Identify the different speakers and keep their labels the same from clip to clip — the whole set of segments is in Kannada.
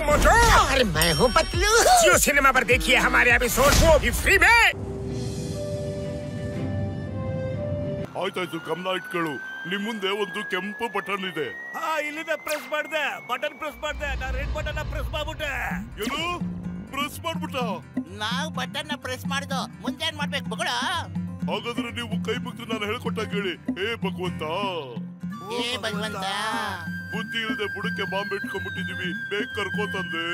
Speaker 1: हूँ मोटू
Speaker 2: और मैं हूँ पतलू।
Speaker 1: जियो सिनेमा पर देखिए हमारे एपिसोड, वो भी फ्री में।
Speaker 3: ಆಯ್ತಾಯ್ತು, ಗಮನ ಇಟ್ಕೊಳ್ಳು. ನಿಮ್ ಮುಂದೆ ಒಂದು ಕೆಂಪು ಬಟನ್ ಇದೆ.
Speaker 4: ಇಲ್ಲಿಂದ ಪ್ರೆಸ್ ಮಾಡ್ದೆ, ಬಟನ್ ಪ್ರೆಸ್ ಮಾಡ್ದೆ, ನಾ ರೆಡ್ ಬಟನ್ ಪ್ರೆಸ್ ಮಾಡ್ಬಿಟ್ಟೆ.
Speaker 3: ಏನು ಪ್ರೆಸ್ ಮಾಡ್ಬಿಟ್ಟ?
Speaker 2: ನಾವು ಬಟನ್ ಪ್ರೆಸ್ ಮಾಡ್ದು, ಮುಂದೆ ಏನ್ ಮಾಡ್ಬೇಕು ಮಗಳ?
Speaker 3: ಹಾಗಾದ್ರೆ ನೀವು ಕೈ ಮುಗಿದು ನಾನು ಹೇಳ್ಕೊಟ್ಟ ಕೇಳಿ. ಏ ಭಗವಂತ,
Speaker 2: ಏ ಭಗವಂತ,
Speaker 3: ಬುದ್ಧಿ ಇಲ್ಲದೆ ಬುಡಕ್ಕೆ ಬಾಂಬ್ ಇಟ್ಕೊಂಡ್ಬಿಟ್ಟಿದೀವಿ, ಬೇಗ ಕರ್ಕೋತಂದೆ.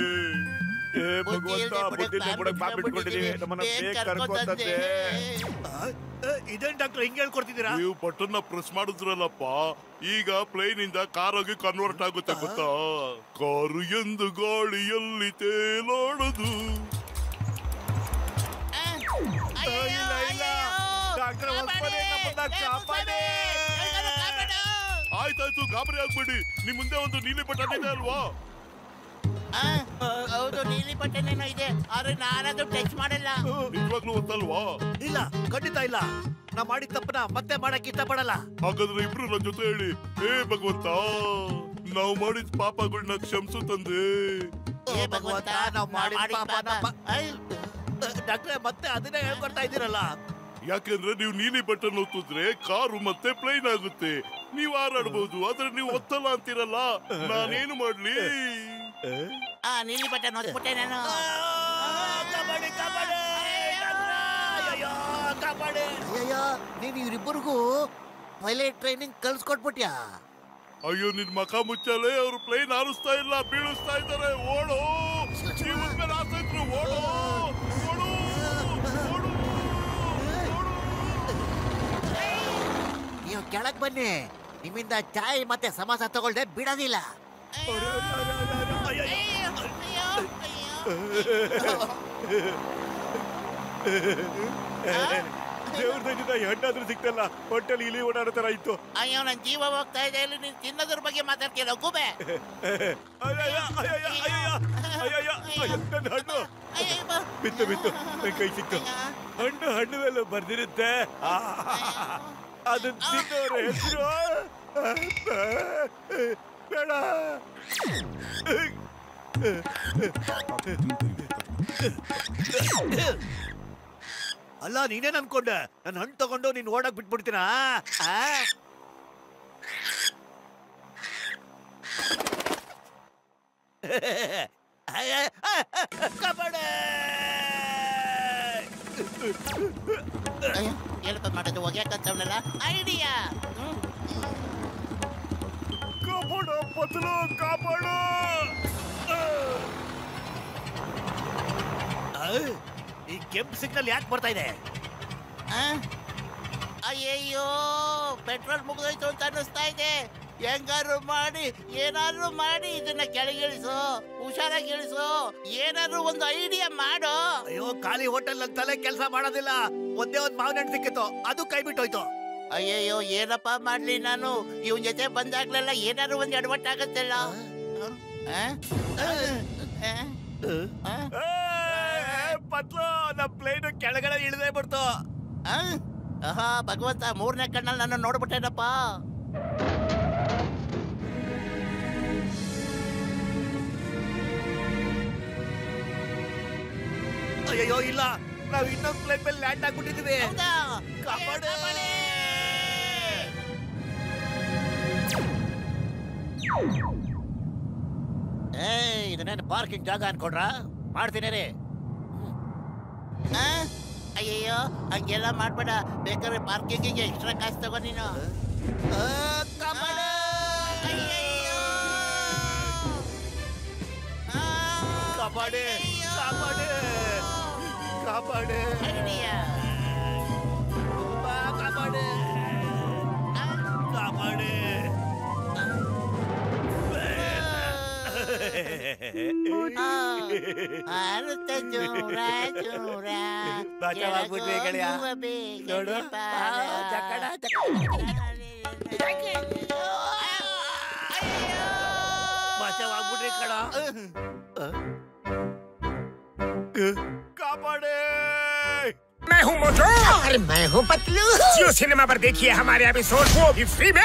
Speaker 4: ಏ ಭಗವಂತ, ಬುದ್ಧಿಲ್ಲ ಬುಡಕ್ಕೆ ಬಾಂಬ್ ಇಟ್ಕೊಂಡಿದೀವಿ, ನಮ್ಮನ್ನ ಬೇಗ ಕರ್ಕೋತಂದೆ. ಇದೇನ್ ಡಾಕ್ಟರ್ ಹಿಂಗ್ ಹೇಳ್ಕೊಡ್ತಿದ್ದೀರಾ?
Speaker 3: ನೀವು ಬಟನ್ ಪ್ರೆಸ್ ಮಾಡಿದ್ರಲ್ಲಪ್ಪ, ಈಗ ಪ್ಲೇನ್ ಇಂದ ಕಾರ್ ಆಗಿ ಕನ್ವರ್ಟ್ ಆಗುತ್ತೆ ಗೊತ್ತಾ? ಕಾರು ಎಂದು ಗಾಳಿಯಲ್ಲಿ ತೇಲಾಡದು.
Speaker 4: ಇಲ್ಲ ಇಲ್ಲ ಡಾಕ್ಟರ್, ಕಾಪಾಡಿ.
Speaker 3: ಆಯ್ತಾಯ್ತು, ಗಾಬರಿ ಆಗ್ಬೇಡಿ. ನಿಮ್ ಮುಂದೆ ಒಂದು ನೀಲಿ ಬಟನ್ ಇದೆ ಅಲ್ವಾ?
Speaker 2: ಹೌದು, ನೀಲಿ ಬಟನ್ ಏನೋ ಇದೆ, ಆದ್ರೆ ನಾನದು ಟಚ್ ಮಾಡಲ್ಲ.
Speaker 3: ನಿಜವಾಗ್ಲೂ ಗೊತ್ತಲ್ವಾ?
Speaker 4: ಇಲ್ಲ, ಖಂಡಿತ ಇಲ್ಲ. ನಾ ಮಾಡಿದ ತಪ್ಪನ ಮತ್ತೆ ಮಾಡಕ್ ಇಷ್ಟಪಡಲ್ಲ.
Speaker 3: ಹಾಗಾದ್ರೆ ಇಬ್ರು ನನ್ನ ಜೊತೆ ಹೇಳಿ. ಏ ಭಗವಂತ, ನಾವು ಮಾಡಿದ ಪಾಪಗಳನ್ನ ಕ್ಷಮಿಸು ತಂದೆ.
Speaker 2: ಏ ಭಗವಂತ,
Speaker 4: ನಾವು ಮಾಡಿದ ಪಾಪ. ಡಾಕ್ಟ್ರೆ, ಮತ್ತೆ ಅದನ್ನೇ ಹೇಳ್ಕೊಡ್ತಾ ಇದ್ದೀರಲ್ಲ.
Speaker 3: ಯಾಕೆಂದ್ರೆ ನೀವು ನೀಲಿ ಬಟನ್ ಒತ್ತಿದ್ರೆ ಕಾರು ಮತ್ತೆ ಪ್ಲೇನ್ ಆಗುತ್ತೆ, ನೀವು ಹಾರಾಡ್ಬಹುದು. ಆದ್ರೆ ನೀವು ಒತ್ತಲ್ಲ ಅಂತೀರಲ್ಲ, ನಾನೇನು ಮಾಡ್ಲಿ?
Speaker 2: ನೀಲಿ ಬಟನ್ ಒತ್ಬಿಟ್ಟೆ ನಾನು.
Speaker 4: ಅಯ್ಯಯ್ಯೋ, ನೀನ್ ಇವ್ರಿಬ್ಬರಿಗೂ ಪೈಲಟ್ ಟ್ರೈನಿಂಗ್ ಕಲ್ಸ್ಕೊಟ್ಬಿಟ್ಯಾ?
Speaker 3: ಅಯ್ಯೋ, ನಿನ್ ಮಖ ಮುಚ್ಚಲೆ. ಅವ್ರು ಪ್ಲೇನ್ ಹಾರಿಸ್ತಾ ಇಲ್ಲ, ಬೀಳಿಸ್ತಾ ಇದ್ದಾರೆ. ಓಡು, ಜೀವನ ಆಸಕ್ತರು, ಓಡು ಓಡು ಓಡು.
Speaker 4: ನೀವು ಕೆಳಗ್ ಬನ್ನಿ, ನಿಮ್ಮಿಂದ ಚಾಯ್ ಮತ್ತೆ ಸಮೋಸ ತಗೊಳ್ದೆ ಬಿಡೋದಿಲ್ಲ. ದೇವ್ರದಿಂದ ಹೆಣ್ಣಾದ್ರೂ ಸಿಕ್ತಲ್ಲ, ಹೊಟ್ಟೆಲಿ ಇಲಿ ಓಡಾಡೋ ತರ ಇತ್ತು.
Speaker 2: ಅಯ್ಯೋ, ನನ್ ಜೀವ ಹೋಗ್ತಾ ಇದೆ, ಇಲ್ಲಿ ನೀನ್ ತಿನ್ನೋದ್ರ ಬಗ್ಗೆ ಮಾತಾಡ್ತೀರ ಗುಬೆ.
Speaker 4: ನನ್ನ ಹಣ್ಣು ಬಿತ್ತು ಬಿತ್ತು, ನನ್ ಕೈ ಸಿಕ್ತು. ಹಣ್ಣು ಹಣ್ಣು ಮೇಲೆ ಬರ್ದಿರುತ್ತೆ, ಅದನ್ನ ತಿನ್ನೋರ ಹೆಸರು ಬೇಡ. ಅಲ್ಲ, ನೀನೇನ್ ಅನ್ಕೊಂಡೆ ನನ್ನ ಹಣ್ಣು ತಗೊಂಡು ನೀನ್ ಓಡಕ್ ಬಿಟ್ಬಿಡ್ತೀನ?
Speaker 2: ಹೇಳ್ಕೊಂಡ್ ಮಾಡೋದು ಹೋಗ್ಯಾಕಂತವನಲ್ಲ ಐಡಿಯಾ.
Speaker 4: ಕಾಪಾಡು ಪತ್ಲು, ಕಾಪಾಡು. ಈ ಕೆಂಪು ಸಿಗ್ನಲ್ ಯಾಕೆ ಬರ್ತಾ ಇದೆ?
Speaker 2: ಅಯ್ಯಯ್ಯೋ, ಪೆಟ್ರೋಲ್ ಮುಗಿದೋಯ್ತು ಅಂತ ಅನ್ನಿಸ್ತಾ ಇದೆ. ಹೆಂಗಾರು ಮಾಡಿ, ಏನಾದ್ರು ಮಾಡಿ ಇದನ್ನ ಕೆಳಗಿಳಿಸು, ಹುಷಾರಾಗಿ ಇಳಿಸು. ಏನಾದ್ರು ಒಂದು ಐಡಿಯಾ ಮಾಡು.
Speaker 4: ಅಯ್ಯೋ, ಖಾಲಿ ಹೋಟೆಲ್ ಅಂತಲೇ ಕೆಲಸ ಮಾಡೋದಿಲ್ಲ. ಒಂದೇ ಒಂದ್ ಮಾವಿನ ಹಣ್ಣು ಸಿಕ್ಕಿತ್ತು, ಅದು ಕೈ ಬಿಟ್ಟೋಯ್ತು.
Speaker 2: ಅಯ್ಯಯ್ಯೋ, ಏನಪ್ಪಾ ಮಾಡ್ಲಿ ನಾನು? ಇವನ್ ಜೊತೆ ಬಂದಾಗ್ಲೆಲ್ಲ ಏನಾದ್ರು ಒಂದ್ ಎಡವಟ್ಟಾಗತ್ತಲ್ಲ.
Speaker 4: ಪತ್ಲು, ನಮ್ಮ ಪ್ಲೇನ್ ಕೆಳಗಡೆ ಇಳಿದೇ ಬಿಡ್ತು.
Speaker 2: ಭಗವಂತ, ಮೂರನೇ ಕಣ್ಣಲ್ಲಿ ನನ್ನ ನೋಡ್ಬಿಟ್ಟೇನಪ್ಪ.
Speaker 4: ಅಯ್ಯೋ ಇಲ್ಲ, ನಾವ್ ಇನ್ನೊಂದು ಪ್ಲೇನ್ ಮೇಲೆ ಲ್ಯಾಂಡ್ ಆಗ್ಬಿಟ್ಟಿದೀವಿ. ಕಾಪಾಡು. ಇದನ್ನೇನು ಪಾರ್ಕಿಂಗ್ ಜಾಗ ಅನ್ಕೊಂಡ್ರ? ಮಾಡ್ತೀನಿ ರೀ.
Speaker 2: ಅಯ್ಯಯ್ಯೋ, ಹಂಗೆಲ್ಲ ಮಾಡ್ಬೇಡ. ಬೇಕಾದ್ರೆ ಪಾರ್ಕಿಂಗಿಗೆ ಎಕ್ಸ್ಟ್ರಾ ಕಾಸು ತಗೋ ನೀನು.
Speaker 4: ಕಾಪಾಡು. ಕಾಪಾಡಿ, ಕಾಪಾಡಿ, ಕಾಪಾಡಿ, ಕಾಪಾಡಿ, ಕಾಪಾಡಿ. ಬಚಾವಾಗ್ಬಿಟ್ವಿ ಗೆಳೆಯ. ನೋಡು, ಜಕಡ ಬಚಾವಾಗ್ಬಿಟ್ರಿ ಕಣ. कापाड़े।
Speaker 1: मैं हूँ मोटू
Speaker 2: और मैं हूँ पतलू।
Speaker 1: जियो सिनेमा पर देखिए हमारे एपिसोड, वो भी फ्री में।